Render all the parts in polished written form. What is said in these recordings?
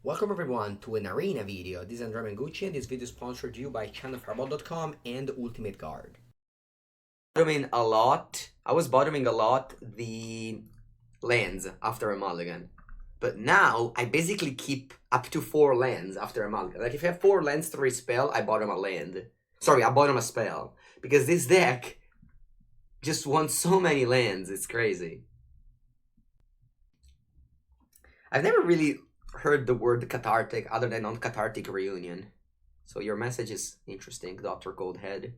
Welcome everyone to an arena video. This is Andrea Mengucci and this video is sponsored to you by channelfireball.com and Ultimate Guard. I was bottoming a lot the lands after a mulligan. But now I basically keep up to 4 lands after a mulligan. Like if I have 4 lands to respell, I bottom a land. Sorry, I bottom a spell. Because this deck just wants so many lands, it's crazy. I've never really heard the word cathartic other than on cathartic reunion. So your message is interesting, Dr. Coldhead.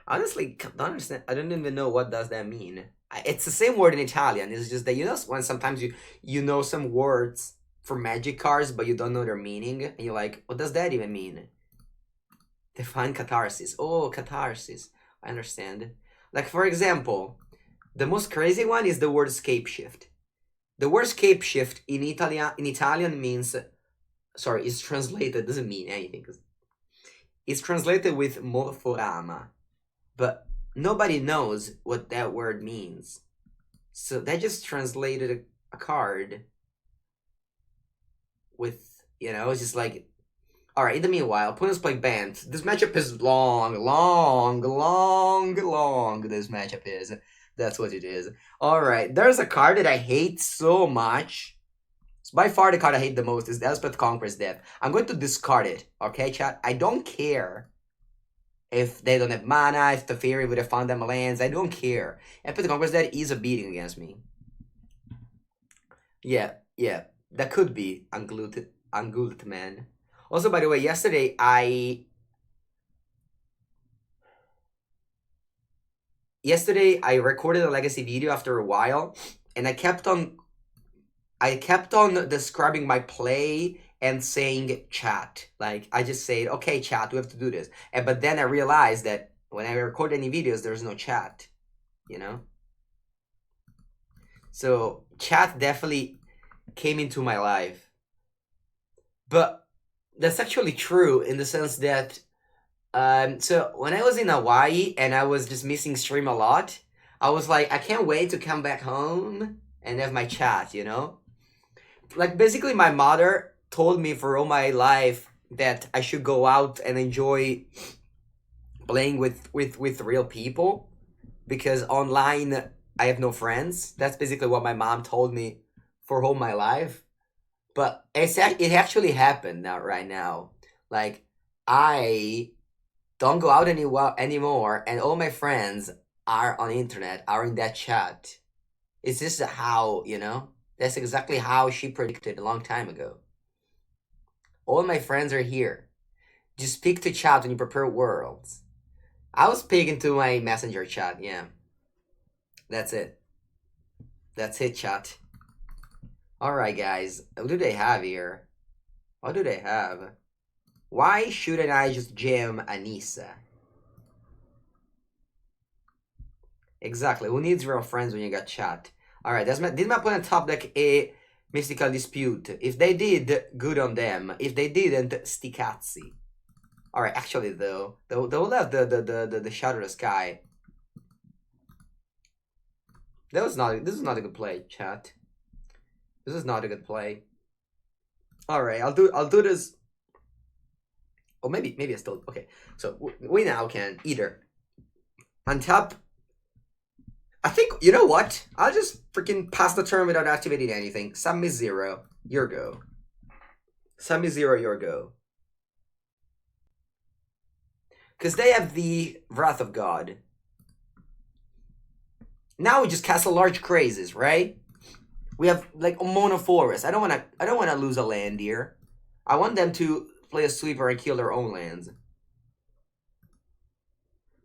Honestly, don't understand. I don't even know what does that mean. It's the same word in Italian. It's just that when sometimes you know some words for magic cards, but you don't know their meaning, and you're like, what does that even mean? Define catharsis. Oh, catharsis. I understand. Like for example, the most crazy one is the word scapeshift. The word scapeshift in Italian means, sorry, it's translated, doesn't mean anything. It's translated with morforama, but nobody knows what that word means. So they just translated a card with, it's just like, alright, in the meanwhile, opponents play Bant. This matchup is long, this matchup is. That's what it is. Alright, there's a card that I hate so much. It's by far the card I hate the most is the Elspeth Conqueror's Death. I'm going to discard it, okay, chat? I don't care if they don't have mana, if the Fairy would have found them lands. I don't care. Elspeth Conqueror's Death is a beating against me. Yeah, that could be Ungulted Man. Also, by the way, yesterday I recorded a legacy video after a while, and I kept on describing my play and saying chat. Like, I just said, okay, chat, we have to do this. But then I realized that when I record any videos, there's no chat, So, chat definitely came into my life. But that's actually true in the sense that so when I was in Hawaii and I was just missing stream a lot, I was like, I can't wait to come back home and have my chat, Like, basically, my mother told me for all my life that I should go out and enjoy playing with real people, because online I have no friends. That's basically what my mom told me for all my life. But it actually happened right now. Like, I don't go out anymore, and all my friends are on internet, are in that chat. It's just how, that's exactly how she predicted a long time ago. All my friends are here. Just speak to chat when you prepare worlds. I was speaking to my messenger chat, yeah. That's it. That's it, chat. Alright, guys. What do they have here? What do they have? Why shouldn't I just jam Anissa? Exactly. Who needs real friends when you got chat? Alright, did my opponent top deck a Mystical Dispute? If they did, good on them. If they didn't, sticazzi. Alright, actually though, they will have the Shadow of the Sky. This is not a good play, chat. This is not a good play. Alright, I'll do this. Oh, maybe I still, okay. So we now can either untap. I think, you know what? I'll just freaking pass the turn without activating anything. Send me 0, your go. Send me 0, your go. Because they have the Wrath of God. Now we just cast a large crazes, right? We have like a mono forest. I don't wanna lose a land here. I want them to play a sweeper and kill their own lands.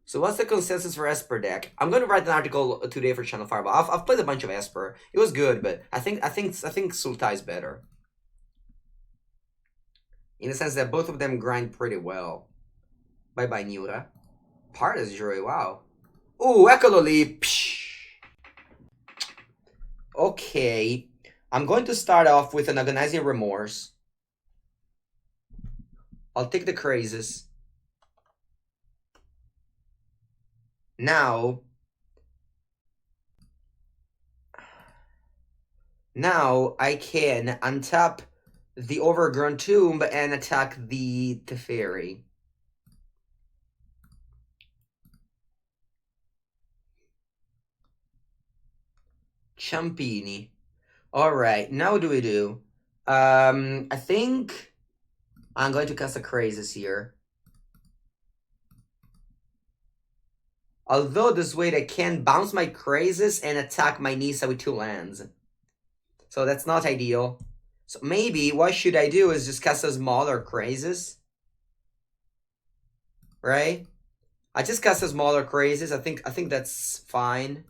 So what's the consensus for Esper deck? I'm going to write an article today for Channel Fireball. I've played a bunch of Esper. It was good, but I think Sultai is better. In the sense that both of them grind pretty well. Bye-bye, Niura. Pardas Jury, wow. Ooh, Ecololi. Okay. I'm going to start off with an Agonizing Remorse. I'll take the crazes. Now I can untap the overgrown tomb and attack the Teferi. Ciampini. Alright, now what do we do? I think I'm going to cast a Crazes here. Although this way I can bounce my Crazes and attack my Nisa with 2 lands. So that's not ideal. So maybe what should I do is just cast a smaller Crazes. Right? I just cast a smaller Crazes. I think that's fine.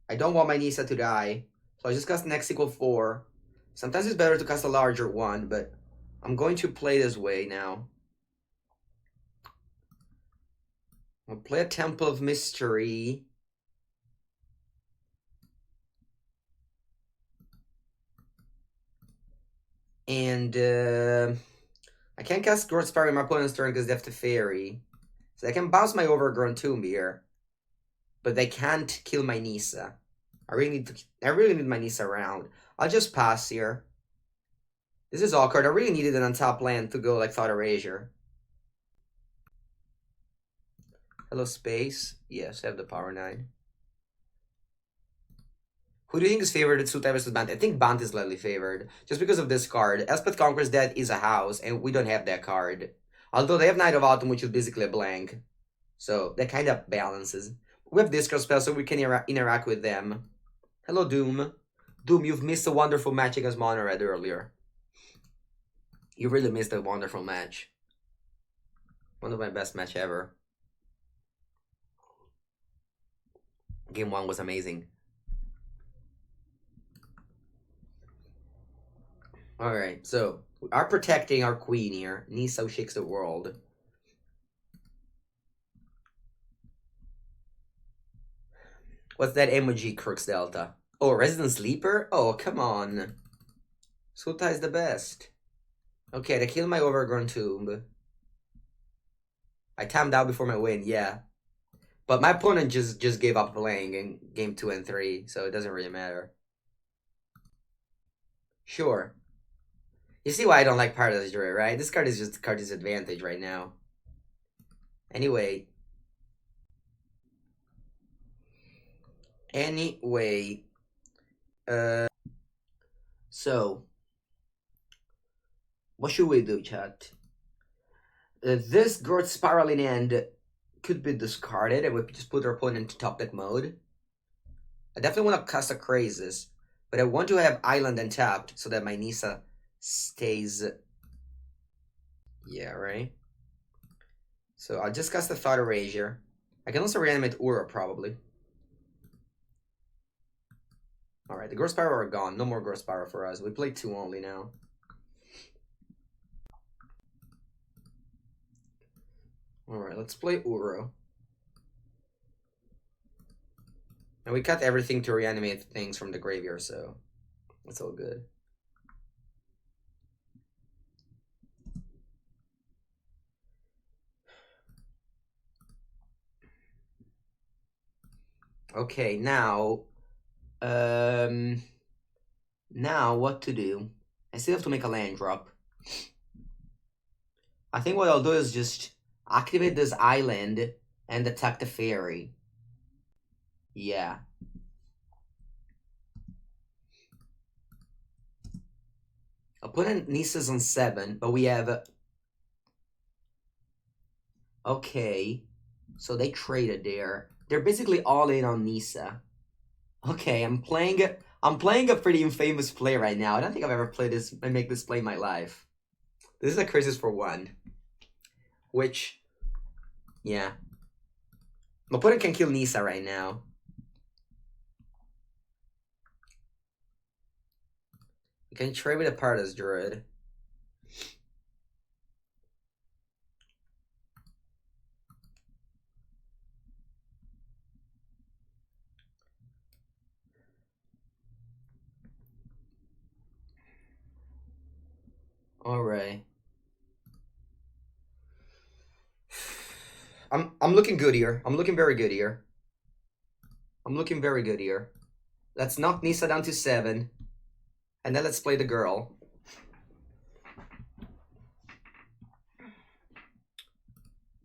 I don't want my Nisa to die. So I just cast next equal 4. Sometimes it's better to cast a larger one, but I'm going to play this way now. I'll play a Temple of Mystery. And I can't cast Growth Spiral in my opponent's turn because they have Teferi. So I can bounce my Overgrown Tomb here. But they can't kill my Nisa. I really need my Nisa around. I'll just pass here. This is awkward. I really needed an on-top land to go like Thought Erasure. Hello, Space. Yes, I have the Power 9. Who do you think is favored at Sultai versus Bant? I think Bant is slightly favored. Just because of this card. Elspeth Conquers Dead is a house, and we don't have that card. Although they have Knight of Autumn, which is basically a blank. So that kind of balances. We have Discard Spell, so we can interact with them. Hello, Doom. Doom, you've missed a wonderful match against Monored earlier. You really missed a wonderful match. One of my best match ever. Game 1 was amazing. Alright, so we are protecting our queen here. Nisa shakes the world. What's that emoji, Crooks Delta? Oh, Resident Sleeper? Oh, come on. Sultai is the best. Okay, they killed my Overgrown Tomb. I timed out before my win, yeah. But my opponent just gave up playing in game 2 and 3, so it doesn't really matter. Sure. You see why I don't like Paradise Druid, right? This card is just a card disadvantage right now. Anyway. So. What should we do, chat? This Growth Spiraling End could be discarded, and we just put our opponent into top deck mode. I definitely want to cast a Crazes, but I want to have Island untapped so that my Nisa stays. Yeah, right? So I'll just cast the Thought Erasure. I can also reanimate Ura, probably. Alright, the Growth Spiral are gone. No more Growth Spiral for us. We play 2 only now. Alright, let's play Uro. And we cut everything to reanimate things from the graveyard, so it's all good. Okay, now what to do? I still have to make a land drop. I think what I'll do is just activate this island and attack the fairy. Yeah. Opponent Nisa's on 7, but we have... Okay. So they traded there. They're basically all in on Nisa. Okay, I'm playing a pretty infamous play right now. I don't think I've ever played this and make this play in my life. This is a Crisis for 1. Which, yeah. My opponent can kill Nisa right now. You can trade with a Paradise Druid. Alright. I'm looking good here. I'm looking very good here. I'm looking very good here. Let's knock Nisa down to 7. And then let's play the girl.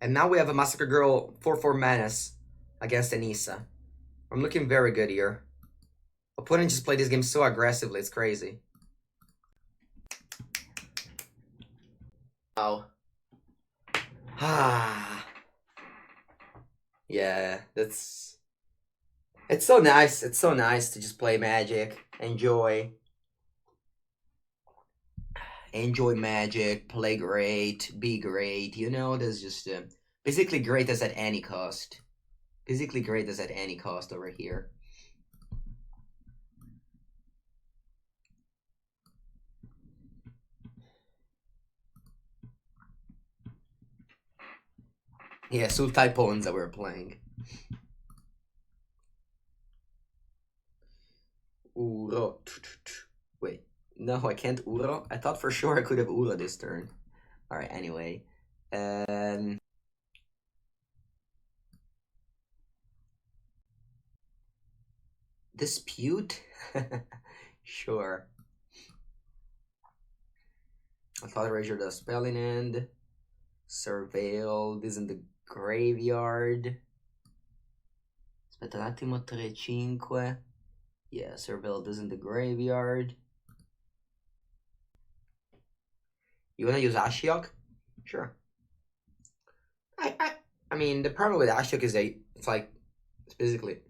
And now we have a Massacre Girl 4/4 Menace against Anissa. I'm looking very good here. Opponent just played this game so aggressively, it's crazy. Oh. Ah. Yeah, that's... It's so nice. It's so nice to just play Magic. Enjoy. Enjoy Magic. Play great. Be great. You know, there's just... basically great is at any cost. Basically great is at any cost over here. Yeah, Sultai pawns that we're playing. Uro. Wait, no, I can't Uro. I thought for sure I could have Uro this turn. Alright, anyway. Dispute? Sure. I thought Erasure the spelling end. Surveilled is in the graveyard. Aspetta un attimo, 3-5. Yeah, Surveilled is in the graveyard. You wanna use Ashiok? Sure. I mean, the problem with Ashiok is that it's like, it's basically...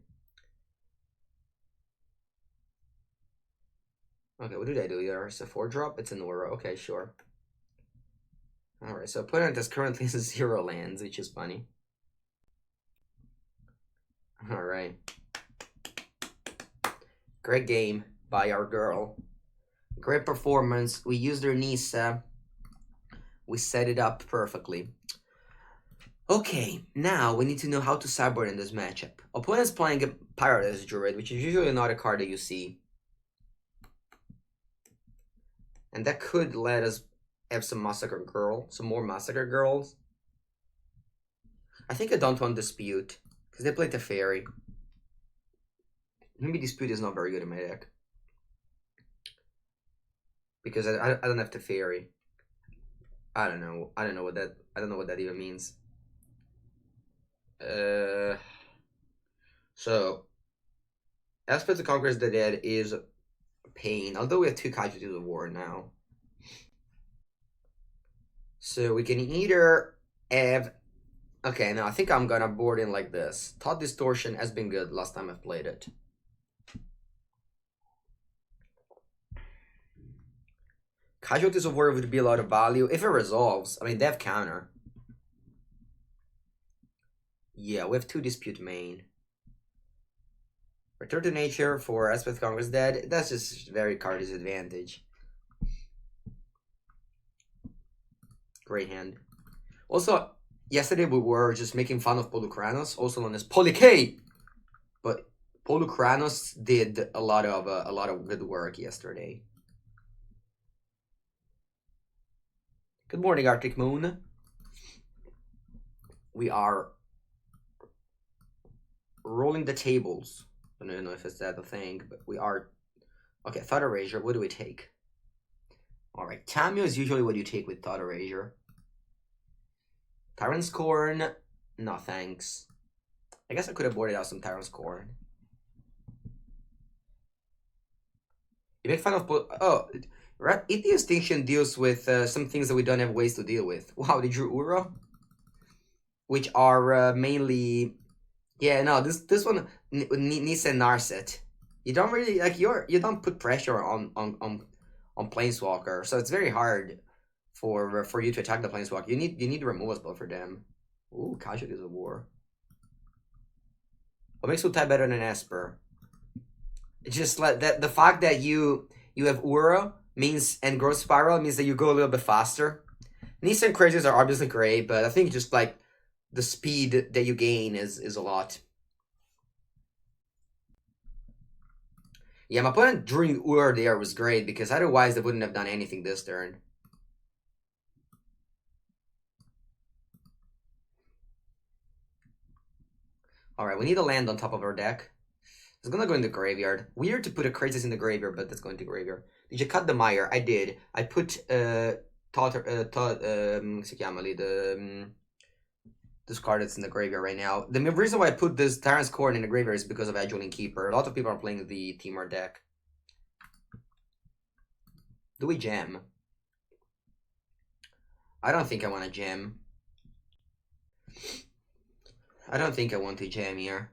Okay, what did I do here? It's a 4-drop? It's an aura. Okay, sure. Alright, so opponent is currently 0 lands, which is funny. Alright. Great game by our girl. Great performance. We used her Nisa. We set it up perfectly. Okay, now we need to know how to sideboard in this matchup. Opponent's playing a Paradise Druid, which is usually not a card that you see. And that could let us have some Massacre Girl, some more Massacre Girls. I think I don't want Dispute, because they played the Fairy. Maybe Dispute is not very good in my deck. Because I don't have the Fairy. I don't know what that even means. So Aspect to Conquer the Dead is pain, although we have 2 Casualties of War now. So we can either have... Okay, now I think I'm gonna board in like this. Thought Distortion has been good last time I've played it. Casualties of War would be a lot of value. If it resolves, I mean, they have counter. Yeah, we have 2 Dispute main. Return to Nature for Aspect Conquer's Dead. That's just very card disadvantage. Great hand. Also, yesterday we were just making fun of Polukranos, also known as Poly-K. But Polukranos did a lot of good work yesterday. Good morning, Arctic Moon. We are rolling the tables. I don't know if it's that a thing, but we are... Okay, Thought Erasure, what do we take? Alright, Tamio is usually what you take with Thought Erasure. Tyrant's Corn, no thanks. I guess I could have boarded out some Tyrant's Corn. You make fun of... Oh, right. Eat the Extinction deals with some things that we don't have ways to deal with. Wow, they drew Uro? Which are mainly... Yeah, no, this one needs a Narset. You don't really like you don't put pressure on Planeswalker, so it's very hard for you to attack the Planeswalker. You need removal spell for them. Ooh, Casualties of War. What makes Sultai better than Esper? It's just like that the fact that you have Ura means and Growth Spiral means that you go a little bit faster. Nisa and Crazies are obviously great, but I think just like the speed that you gain is a lot. Yeah, my opponent drawing Ur there was great because otherwise they wouldn't have done anything this turn. Alright, we need a land on top of our deck. It's gonna go in the graveyard. Weird to put a Krasis in the graveyard, but that's going to graveyard. Did you cut the mire? I did. I put come si chiama lì, this card that's in the graveyard right now. The reason why I put this Tyrant's Court in the graveyard is because of Aduline Keeper. A lot of people are playing the Temur deck. Do we jam? I don't think I want to jam. I don't think I want to jam here.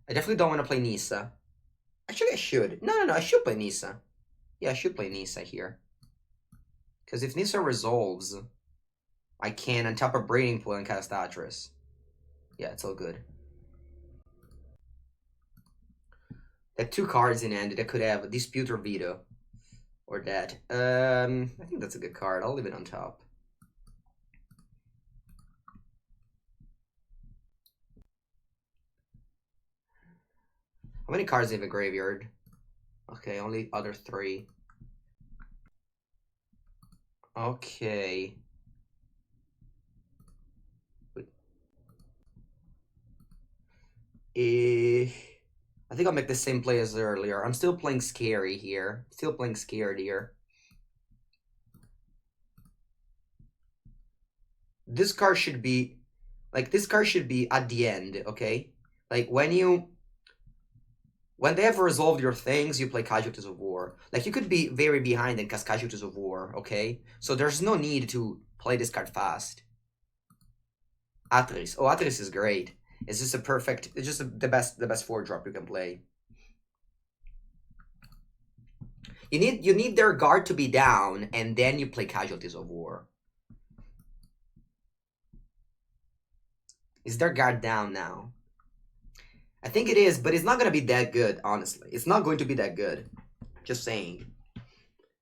I definitely don't want to play Nissa. Actually, I should. No, I should play Nissa. Yeah, I should play Nissa here. Because if Nissa resolves, I can untap a Breeding Pool and cast Atris. Yeah, it's all good. There are 2 cards in hand that could have Dispute or Veto. Or that. I think that's a good card. I'll leave it on top. How many cards in the graveyard? Okay, only other 3. Okay. I think I'll make the same play as earlier. I'm still playing Scary here. Still playing Scared here. This card should be... Like, this card should be at the end, okay? Like, when they have resolved your things, you play Casualties of War. Like, you could be very behind and cast Casualties of War, okay? So there's no need to play this card fast. Atris. Oh, Atris is great. It's just a perfect... It's just the best 4-drop you can play. You need their guard to be down, and then you play Casualties of War. Is their guard down now? I think it is, but it's not going to be that good, honestly. It's not going to be that good. Just saying.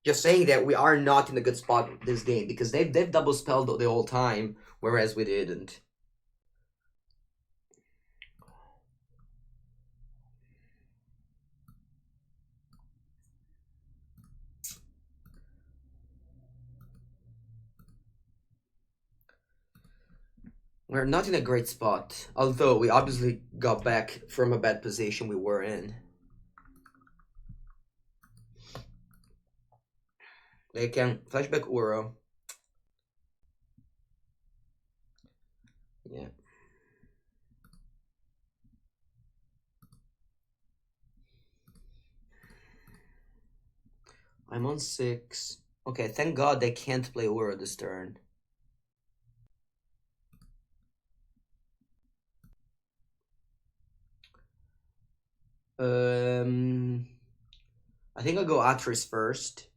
Just saying that we are not in a good spot this game, because they've double spelled the whole time, whereas we didn't. We're not in a great spot, although we obviously got back from a bad position we were in. They can flashback Uro. Yeah. I'm on 6. Okay, thank God they can't play Uro this turn. I think I'll go Atris first.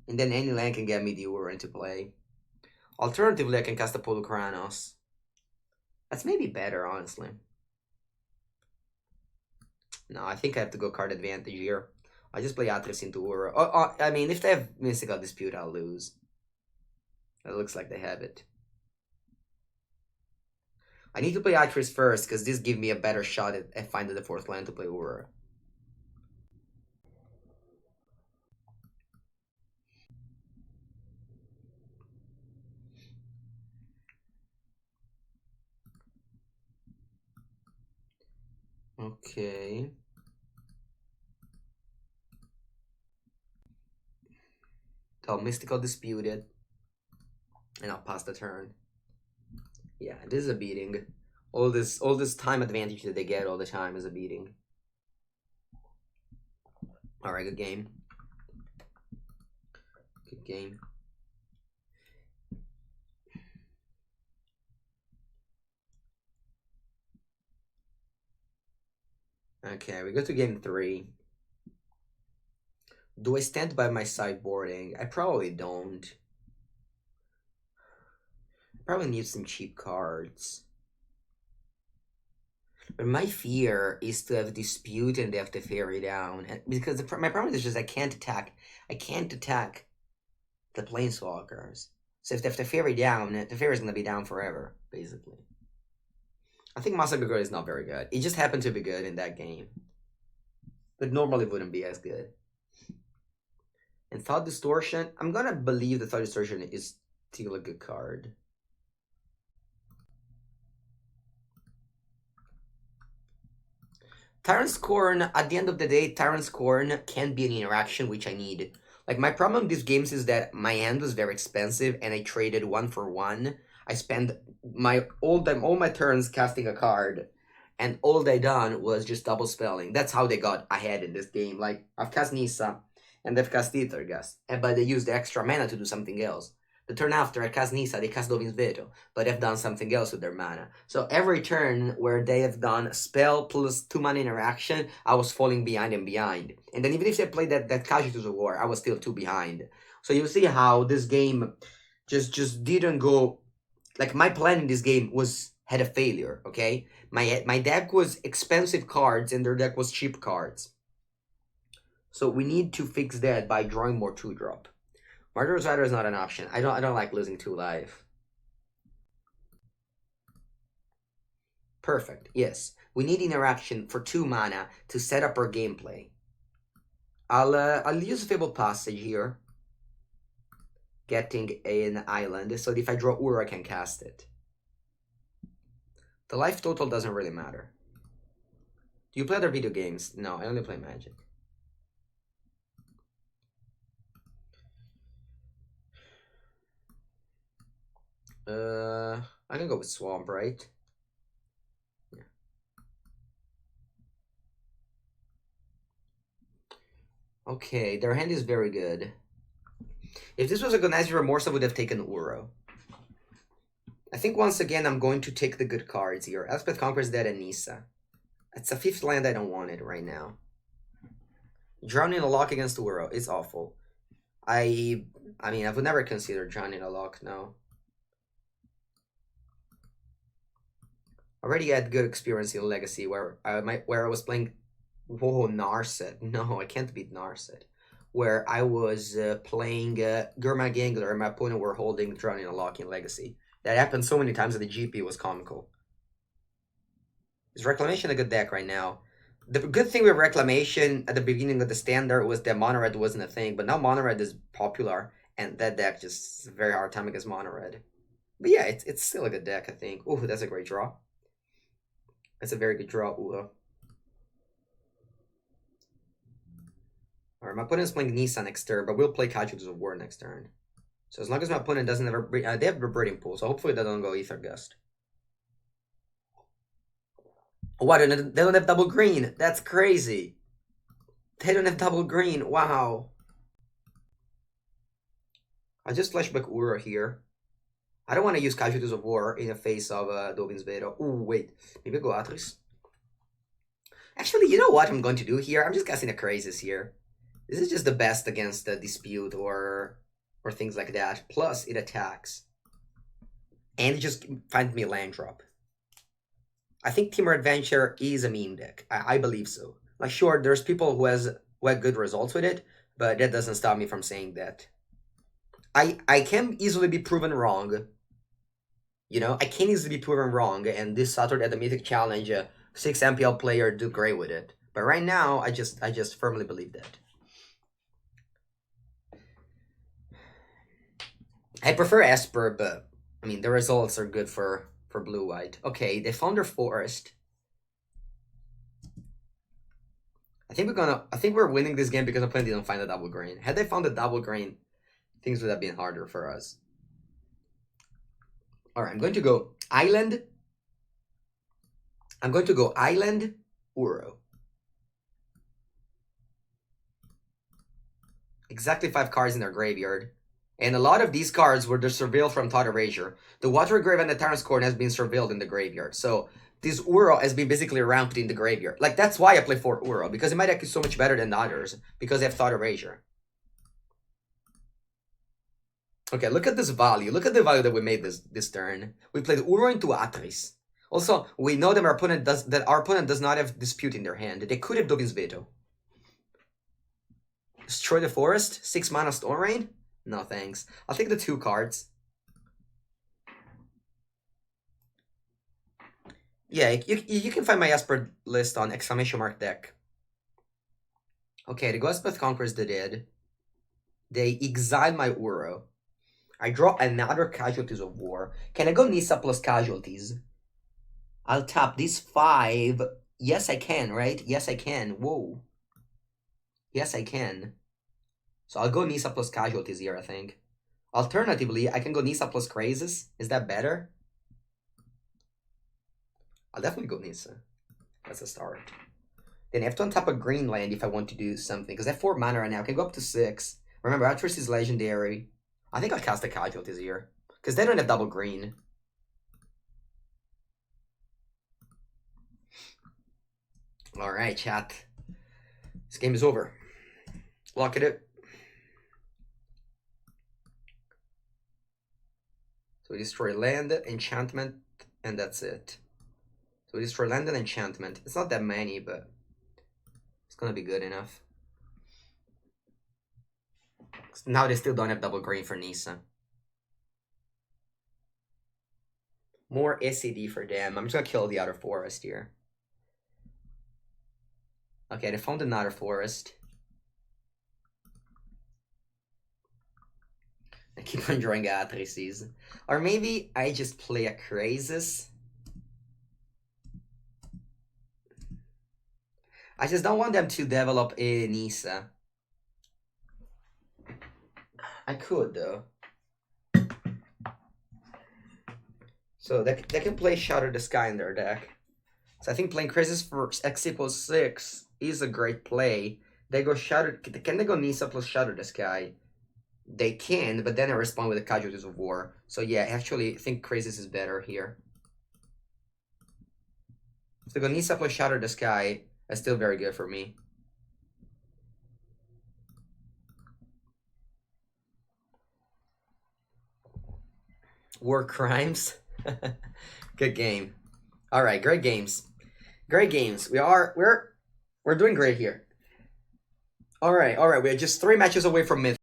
And then any land can get me the Uro into play. Alternatively, I can cast a Polukranos. That's maybe better, honestly. No, I think I have to go card advantage here. I just play Atris into Uro. I mean, if they have Mystical Dispute, I'll lose. It looks like they have it. I need to play Atris first, because this gives me a better shot at finding the 4th land to play Uro. Okay. I'll Mystical Dispute it. And I'll pass the turn. Yeah, this is a beating. All this time advantage that they get all the time is a beating. Alright, good game. Good game. Okay, we go to game 3. Do I stand by my sideboarding? I probably don't. Probably need some cheap cards. But my fear is to have Dispute and they have to Fairy down. And because my problem is just I can't attack the Planeswalkers. So if they have to Fairy down, the Fairy's gonna be down forever, basically. I think Massacre Girl is not very good. It just happened to be good in that game. But normally wouldn't be as good. And Thought Distortion, I'm gonna believe that Thought Distortion is still a good card. Tyrant's Corn, at the end of the day, Tyrant's Corn can be an interaction which I need. Like, my problem with these games is that my hand was very expensive and I traded 1 for 1. I spent all my turns casting a card, and all they done was just double spelling. That's how they got ahead in this game. Like, I've cast Nissa, and they've cast Ethergust, but they used the extra mana to do something else. The turn after I cast Nissa, they cast Dovin's Veto, but they've done something else with their mana. So every turn where they have done spell plus 2 mana interaction, I was falling behind and behind. And then even if they played that Casualties of War, I was still 2 behind. So you see how this game just didn't go... Like, my plan in this game had a failure, okay? My deck was expensive cards and their deck was cheap cards. So we need to fix that by drawing more 2-drop. Murderous Rider is not an option. I don't like losing 2 life. Perfect. Yes. We need interaction for 2 mana to set up our gameplay. I'll use Fabled Passage here. Getting an island, so if I draw Uro, I can cast it. The life total doesn't really matter. Do you play other video games? No, I only play Magic. I can go with Swamp, right? Yeah. Okay, their hand is very good. If this was a Gonazzi Remorse, I would have taken Uro. I think once again I'm going to take the good cards here. Elspeth Conqueror's Dead and Nissa. It's a 5th land, I don't want it right now. Drowning a Lock against Uro is awful. I mean, I would never consider Drowning a Lock, no. Already had good experience in Legacy where I was playing... Whoa, Narset. No, I can't beat Narset. Where I was playing Gurmag Angler and my opponent were holding Drowning a Lock in Legacy. That happened so many times that the GP was comical. Is Reclamation a good deck right now? The good thing with Reclamation at the beginning of the standard was that Mono Red wasn't a thing, but now Mono Red is popular, and that deck just very hard time against Mono Red. But yeah, it's still a good deck, I think. Ooh, that's a great draw. That's a very good draw, Uro. Alright, my opponent's playing Nissa next turn, but we'll play Casualties of War next turn. So as long as my opponent doesn't ever... they have a Breeding Pool, so hopefully they don't go Ethergust. What? They don't have double green. That's crazy. They don't have double green. Wow. I just flashback Uro here. I don't want to use Casualties of War in the face of Dovin's Veto. Ooh, wait. Maybe go Atris. Actually, you know what I'm going to do here? I'm just casting a Crazes here. This is just the best against the Dispute or things like that. Plus, it attacks. And it just finds me a land drop. I think Timber Adventure is a meme deck. I believe so. Like, sure, there's people who had good results with it, but that doesn't stop me from saying that. I can easily be proven wrong. You know, I can easily be proven wrong, and this Saturday at the Mythic Challenge, 6 MPL player do great with it. But right now, I just firmly believe that. I prefer Esper, but I mean the results are good for blue-white. Okay, they found their forest. I think we're winning this game because my opponent didn't find a double green. Had they found a double green, things would have been harder for us. Alright, I'm going to go Island. I'm going to go Island, Uro. Exactly 5 cards in their graveyard. And a lot of these cards were the surveil from Thought Erasure. The Water Grave and the Tyrant's Corn has been surveilled in the graveyard. So this Uro has been basically ramped in the graveyard. Like, that's why I play 4 Uro. Because my deck is so much better than the others. Because they have Thought Erasure. Okay, look at this value. Look at the value that we made this turn. We played Uro into Atris. Also, we know that our opponent does not have Dispute in their hand. They could have Dovin's Veto. Destroy the Forest? 6 mana Storm Rain? No thanks. I'll take the 2 cards. Yeah, you can find my Esper list on !deck. Okay, the Ghostpath Conquerors the Dead. They exile my Uro. I draw another Casualties of War. Can I go Nissa plus Casualties? I'll tap these 5 Yes, I can, right? Yes, I can. Whoa. Yes, I can. So I'll go Nisa plus casualties here, I think. Alternatively, I can go Nisa plus crazes. Is that better? I'll definitely go Nisa. That's a start. Then I have to untap a green land if I want to do something. Because I have 4 mana right now. I can go up to 6. Remember, Actress is legendary. I think I'll cast the casualties here. Because they don't have double green. Alright, chat. This game is over. Lock it up. So we destroy land, enchantment, and that's it. So we destroy land and enchantment. It's not that many, but it's gonna be good enough. Now they still don't have double green for Nisa. More SAD for them. I'm just gonna kill the other forest here. Okay, they found another forest. I keep on drawing Atrices. Or maybe I just play a Crazes. I just don't want them to develop a Nisa. I could, though. So they can play Shatter the Sky in their deck. So I think playing Crazes for X equals 6 is a great play. They go Shatter... Can they go Nisa plus Shatter the Sky? They can, but then I respond with the Casualties of War. So yeah, I actually think Crazes is better here. If they go Nisa plus Shatter the Sky, that's still very good for me. War Crimes. Good game. All right, great games. Great games. We're doing great here. All right. We're just 3 matches away from mid.